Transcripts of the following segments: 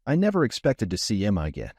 I never expected to see Emma again.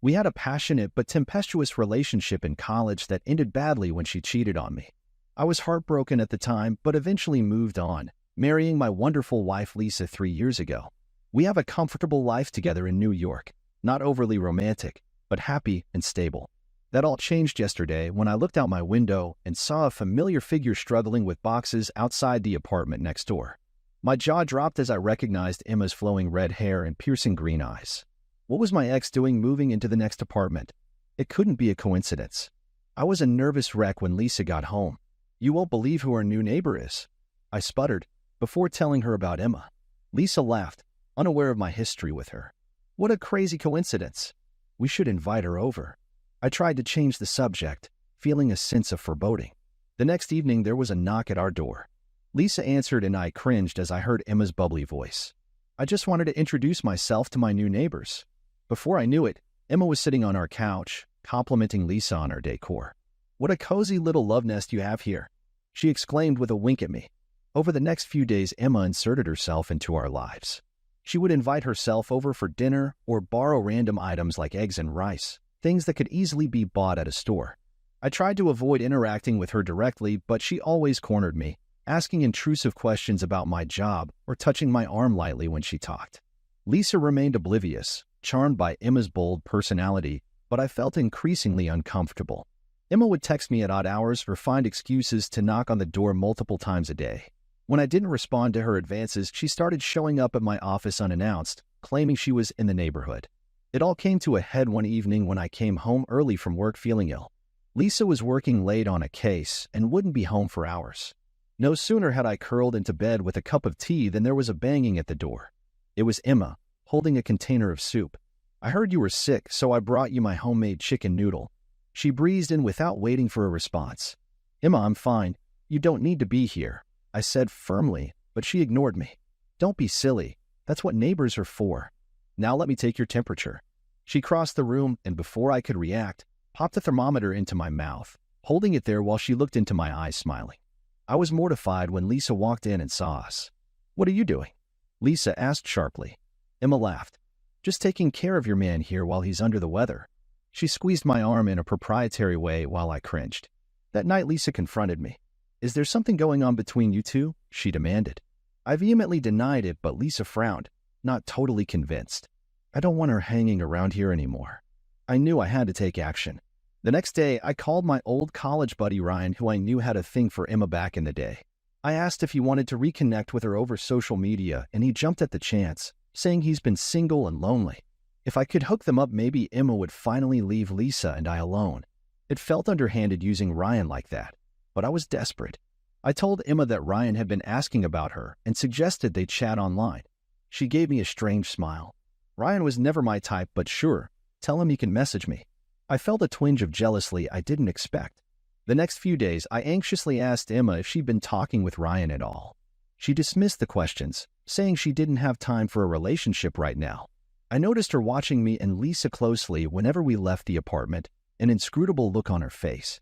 We had a passionate but tempestuous relationship in college that ended badly when she cheated on me. I was heartbroken at the time, but eventually moved on, marrying my wonderful wife Lisa 3 years ago. We have a comfortable life together in New York, not overly romantic, but happy and stable. That all changed yesterday when I looked out my window and saw a familiar figure struggling with boxes outside the apartment next door. My jaw dropped as I recognized Emma's flowing red hair and piercing green eyes. What was my ex doing moving into the next apartment? It couldn't be a coincidence. I was a nervous wreck when Lisa got home. "You won't believe who our new neighbor is," I sputtered before telling her about Emma. Lisa laughed, unaware of my history with her. "What a crazy coincidence. We should invite her over." I tried to change the subject, feeling a sense of foreboding. The next evening there was a knock at our door. Lisa answered and I cringed as I heard Emma's bubbly voice. "I just wanted to introduce myself to my new neighbors." Before I knew it, Emma was sitting on our couch, complimenting Lisa on her decor. "What a cozy little love nest you have here," she exclaimed with a wink at me. Over the next few days, Emma inserted herself into our lives. She would invite herself over for dinner or borrow random items like eggs and rice, things that could easily be bought at a store. I tried to avoid interacting with her directly, but she always cornered me, asking intrusive questions about my job or touching my arm lightly when she talked. Lisa remained oblivious, charmed by Emma's bold personality, but I felt increasingly uncomfortable. Emma would text me at odd hours or find excuses to knock on the door multiple times a day. When I didn't respond to her advances, she started showing up at my office unannounced, claiming she was in the neighborhood. It all came to a head one evening when I came home early from work feeling ill. Lisa was working late on a case and wouldn't be home for hours. No sooner had I curled into bed with a cup of tea than there was a banging at the door. It was Emma, holding a container of soup. "I heard you were sick, so I brought you my homemade chicken noodle." She breezed in without waiting for a response. "Emma, I'm fine. You don't need to be here," I said firmly, but she ignored me. "Don't be silly. That's what neighbors are for. Now let me take your temperature." She crossed the room and before I could react, popped a thermometer into my mouth, holding it there while she looked into my eyes smiling. I was mortified when Lisa walked in and saw us. "What are you doing?" Lisa asked sharply. Emma laughed. "Just taking care of your man here while he's under the weather." She squeezed my arm in a proprietary way while I cringed. That night Lisa confronted me. "Is there something going on between you two?" she demanded. I vehemently denied it, but Lisa frowned, not totally convinced. "I don't want her hanging around here anymore." I knew I had to take action. The next day, I called my old college buddy Ryan, who I knew had a thing for Emma back in the day. I asked if he wanted to reconnect with her over social media, and he jumped at the chance, saying he's been single and lonely. If I could hook them up, maybe Emma would finally leave Lisa and I alone. It felt underhanded using Ryan like that, but I was desperate. I told Emma that Ryan had been asking about her and suggested they chat online. She gave me a strange smile. Ryan was never my type, but sure, tell him he can message me. I felt a twinge of jealousy I didn't expect. The next few days, I anxiously asked Emma if she'd been talking with Ryan at all. She dismissed the questions, saying she didn't have time for a relationship right now. I noticed her watching me and Lisa closely whenever we left the apartment, an inscrutable look on her face.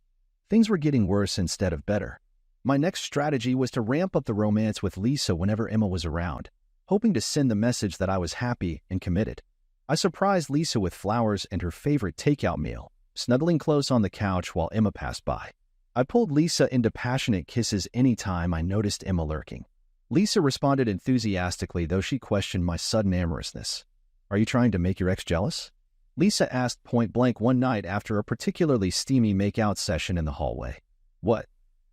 Things were getting worse instead of better. My next strategy was to ramp up the romance with Lisa whenever Emma was around, hoping to send the message that I was happy and committed. I surprised Lisa with flowers and her favorite takeout meal, snuggling close on the couch while Emma passed by. I pulled Lisa into passionate kisses anytime I noticed Emma lurking. Lisa responded enthusiastically, though she questioned my sudden amorousness. "Are you trying to make your ex jealous?" Lisa asked point blank one night after a particularly steamy make-out session in the hallway. "What?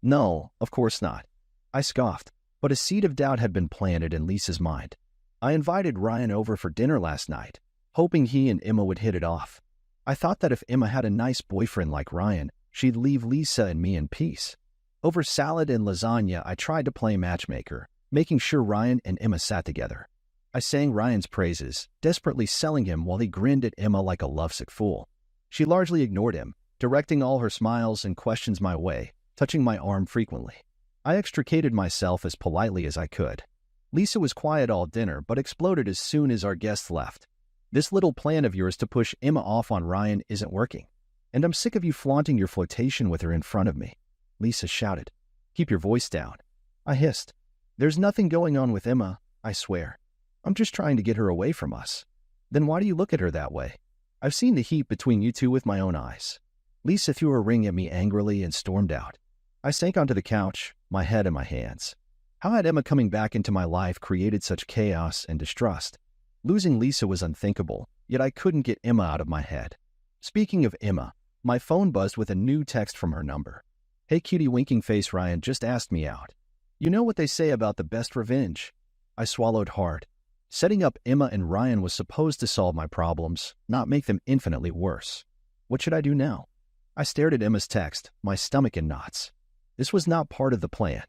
No, of course not." I scoffed, but a seed of doubt had been planted in Lisa's mind. "I invited Ryan over for dinner last night, hoping he and Emma would hit it off. I thought that if Emma had a nice boyfriend like Ryan, she'd leave Lisa and me in peace." Over salad and lasagna, I tried to play matchmaker, making sure Ryan and Emma sat together. I sang Ryan's praises, desperately selling him while he grinned at Emma like a lovesick fool. She largely ignored him, directing all her smiles and questions my way, touching my arm frequently. I extricated myself as politely as I could. Lisa was quiet all dinner, but exploded as soon as our guests left. "This little plan of yours to push Emma off on Ryan isn't working, and I'm sick of you flaunting your flirtation with her in front of me," Lisa shouted. "Keep your voice down." I hissed. "There's nothing going on with Emma, I swear. I'm just trying to get her away from us." Then why do you look at her that way? I've seen the heat between you two with my own eyes. Lisa threw her ring at me angrily and stormed out. I sank onto the couch, my head in my hands. How had Emma coming back into my life created such chaos and distrust? Losing Lisa was unthinkable, yet I couldn't get Emma out of my head. Speaking of Emma, my phone buzzed with a new text from her number. "Hey cutie winking face, Ryan just asked me out. You know what they say about the best revenge?" I swallowed hard. Setting up Emma and Ryan was supposed to solve my problems, not make them infinitely worse. What should I do now? I stared at Emma's text, my stomach in knots. This was not part of the plan.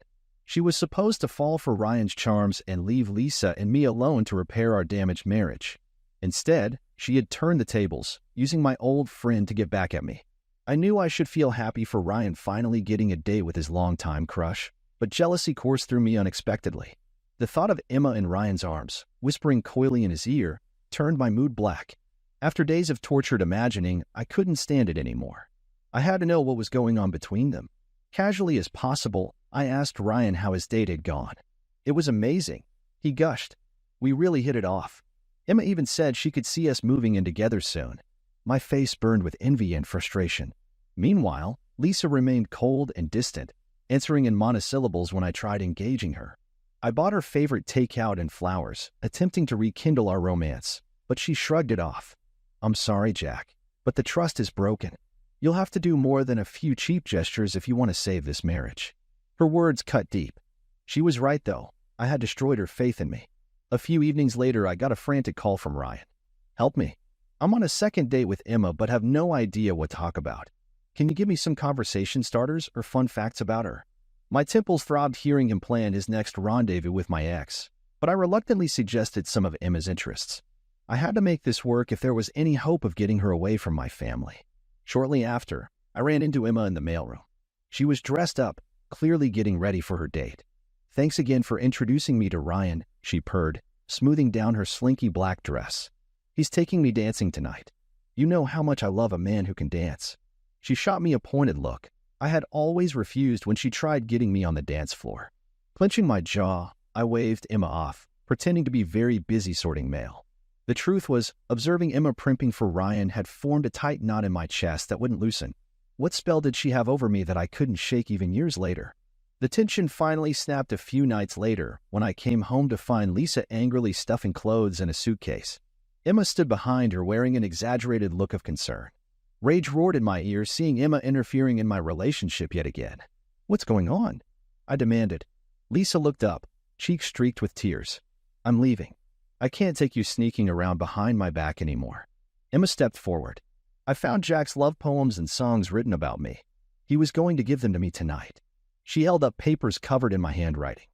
She was supposed to fall for Ryan's charms and leave Lisa and me alone to repair our damaged marriage. Instead, she had turned the tables, using my old friend to get back at me. I knew I should feel happy for Ryan finally getting a date with his longtime crush, but jealousy coursed through me unexpectedly. The thought of Emma in Ryan's arms, whispering coyly in his ear, turned my mood black. After days of tortured imagining, I couldn't stand it anymore. I had to know what was going on between them. Casually as possible, I asked Ryan how his date had gone. It was amazing. He gushed. We really hit it off. Emma even said she could see us moving in together soon. My face burned with envy and frustration. Meanwhile, Lisa remained cold and distant, answering in monosyllables when I tried engaging her. I bought her favorite takeout and flowers, attempting to rekindle our romance, but she shrugged it off. "I'm sorry, Jack, but the trust is broken. You'll have to do more than a few cheap gestures if you want to save this marriage." Her words cut deep. She was right, though. I had destroyed her faith in me. A few evenings later, I got a frantic call from Ryan. "Help me. I'm on a second date with Emma, but have no idea what to talk about. Can you give me some conversation starters or fun facts about her?" My temples throbbed hearing him plan his next rendezvous with my ex, but I reluctantly suggested some of Emma's interests. I had to make this work if there was any hope of getting her away from my family. Shortly after, I ran into Emma in the mailroom. She was dressed up, clearly getting ready for her date. "Thanks again for introducing me to Ryan," she purred, smoothing down her slinky black dress. "He's taking me dancing tonight. You know how much I love a man who can dance." She shot me a pointed look. I had always refused when she tried getting me on the dance floor. Clenching my jaw, I waved Emma off, pretending to be very busy sorting mail. The truth was, observing Emma primping for Ryan had formed a tight knot in my chest that wouldn't loosen. What spell did she have over me that I couldn't shake even years later? The tension finally snapped a few nights later when I came home to find Lisa angrily stuffing clothes in a suitcase. Emma stood behind her wearing an exaggerated look of concern. Rage roared in my ears, seeing Emma interfering in my relationship yet again. "What's going on?" I demanded. Lisa looked up, cheeks streaked with tears. "I'm leaving. I can't take you sneaking around behind my back anymore." Emma stepped forward. "I found Jack's love poems and songs written about me. He was going to give them to me tonight." She held up papers covered in my handwriting.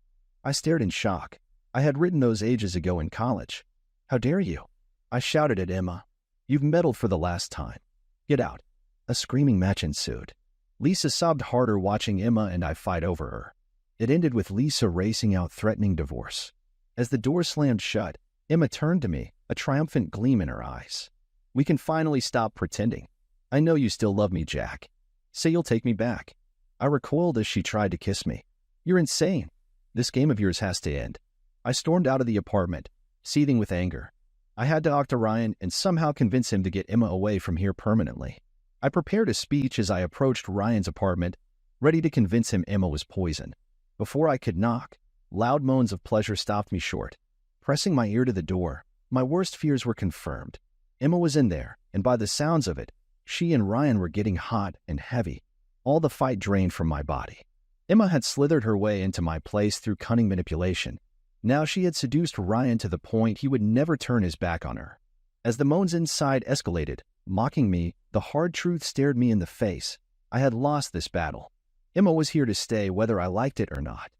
I stared in shock. I had written those ages ago in college. "How dare you?" I shouted at Emma. "You've meddled for the last time. Get out." A screaming match ensued. Lisa sobbed harder watching Emma and I fight over her. It ended with Lisa racing out threatening divorce. As the door slammed shut, Emma turned to me, a triumphant gleam in her eyes. "We can finally stop pretending. I know you still love me, Jack. Say you'll take me back." I recoiled as she tried to kiss me. "You're insane. This game of yours has to end." I stormed out of the apartment, seething with anger. I had to talk to Ryan and somehow convince him to get Emma away from here permanently. I prepared a speech as I approached Ryan's apartment, ready to convince him Emma was poison. Before I could knock, loud moans of pleasure stopped me short. Pressing my ear to the door, my worst fears were confirmed. Emma was in there, and by the sounds of it, she and Ryan were getting hot and heavy. All the fight drained from my body. Emma had slithered her way into my place through cunning manipulation. Now she had seduced Ryan to the point he would never turn his back on her. As the moans inside escalated, mocking me, the hard truth stared me in the face. I had lost this battle. Emma was here to stay whether I liked it or not.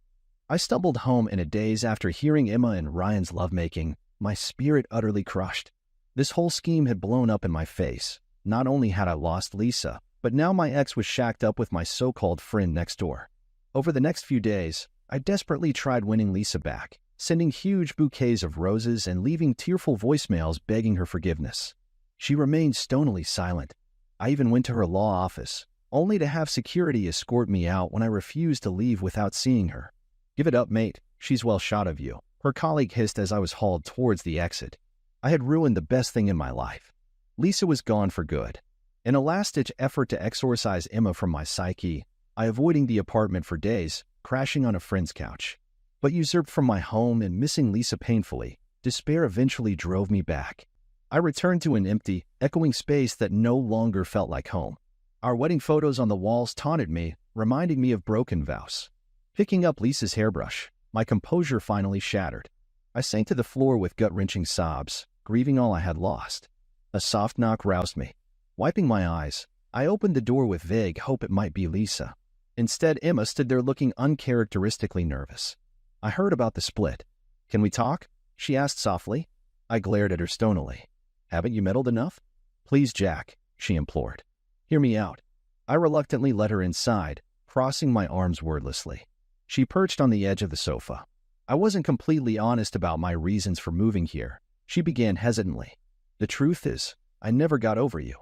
I stumbled home in a daze after hearing Emma and Ryan's lovemaking, my spirit utterly crushed. This whole scheme had blown up in my face. Not only had I lost Lisa, but now my ex was shacked up with my so-called friend next door. Over the next few days, I desperately tried winning Lisa back, sending huge bouquets of roses and leaving tearful voicemails begging her forgiveness. She remained stonily silent. I even went to her law office, only to have security escort me out when I refused to leave without seeing her. "Give it up, mate. She's well shot of you," her colleague hissed as I was hauled towards the exit. I had ruined the best thing in my life. Lisa was gone for good. In a last-ditch effort to exorcise Emma from my psyche, I avoided the apartment for days, crashing on a friend's couch. But usurped from my home and missing Lisa painfully, despair eventually drove me back. I returned to an empty, echoing space that no longer felt like home. Our wedding photos on the walls taunted me, reminding me of broken vows. Picking up Lisa's hairbrush, my composure finally shattered. I sank to the floor with gut-wrenching sobs, grieving all I had lost. A soft knock roused me. Wiping my eyes, I opened the door with vague hope it might be Lisa. Instead, Emma stood there looking uncharacteristically nervous. I heard about the split. "Can we talk?" she asked softly. I glared at her stonily. "Haven't you meddled enough?" "Please, Jack," she implored. "Hear me out." I reluctantly led her inside, crossing my arms wordlessly. She perched on the edge of the sofa. "I wasn't completely honest about my reasons for moving here," she began hesitantly. "The truth is, I never got over you.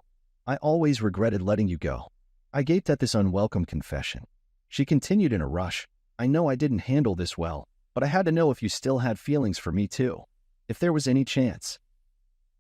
I always regretted letting you go." I gaped at this unwelcome confession. She continued in a rush. "I know I didn't handle this well, but I had to know if you still had feelings for me too. If there was any chance."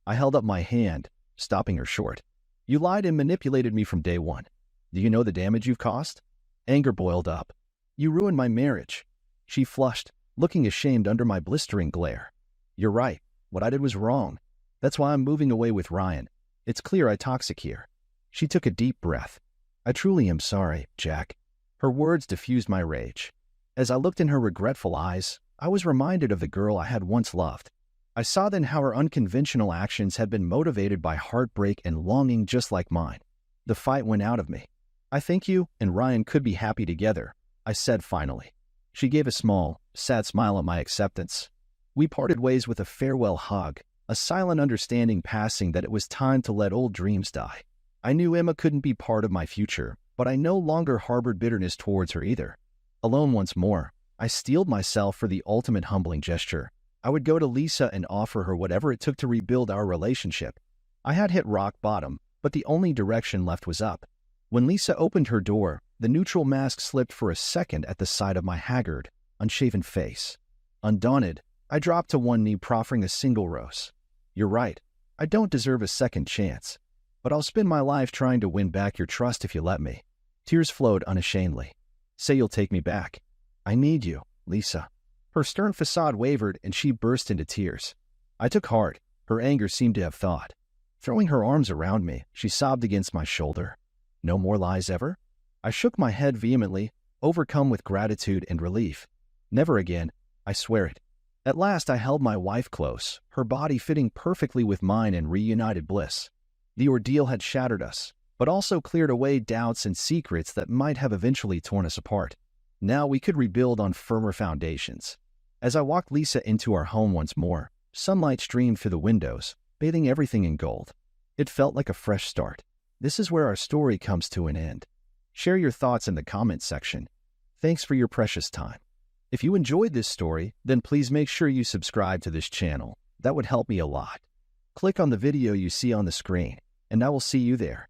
I held up my hand, stopping her short. "You lied and manipulated me from day one. Do you know the damage you've caused?" Anger boiled up. "You ruined my marriage." She flushed, looking ashamed under my blistering glare. "You're right. What I did was wrong. That's why I'm moving away with Ryan. It's clear I toxic here." She took a deep breath. "I truly am sorry, Jack." Her words diffused my rage. As I looked in her regretful eyes, I was reminded of the girl I had once loved. I saw then how her unconventional actions had been motivated by heartbreak and longing just like mine. The fight went out of me. "I think you and Ryan could be happy together," I said finally. She gave a small, sad smile at my acceptance. We parted ways with a farewell hug, a silent understanding passing that it was time to let old dreams die. I knew Emma couldn't be part of my future, but I no longer harbored bitterness towards her either. Alone once more, I steeled myself for the ultimate humbling gesture. I would go to Lisa and offer her whatever it took to rebuild our relationship. I had hit rock bottom, but the only direction left was up. When Lisa opened her door, the neutral mask slipped for a second at the sight of my haggard, unshaven face. Undaunted, I dropped to one knee, proffering a single rose. "You're right. I don't deserve a second chance. But I'll spend my life trying to win back your trust if you let me." Tears flowed unashamedly. "Say you'll take me back. I need you, Lisa." Her stern facade wavered and she burst into tears. I took heart. Her anger seemed to have thawed. Throwing her arms around me, she sobbed against my shoulder. "No more lies ever?" I shook my head vehemently, overcome with gratitude and relief. "Never again. I swear it." At last I held my wife close, her body fitting perfectly with mine in reunited bliss. The ordeal had shattered us, but also cleared away doubts and secrets that might have eventually torn us apart. Now we could rebuild on firmer foundations. As I walked Lisa into our home once more, sunlight streamed through the windows, bathing everything in gold. It felt like a fresh start. This is where our story comes to an end. Share your thoughts in the comments section. Thanks for your precious time. If you enjoyed this story, then please make sure you subscribe to this channel. That would help me a lot. Click on the video you see on the screen, and I will see you there.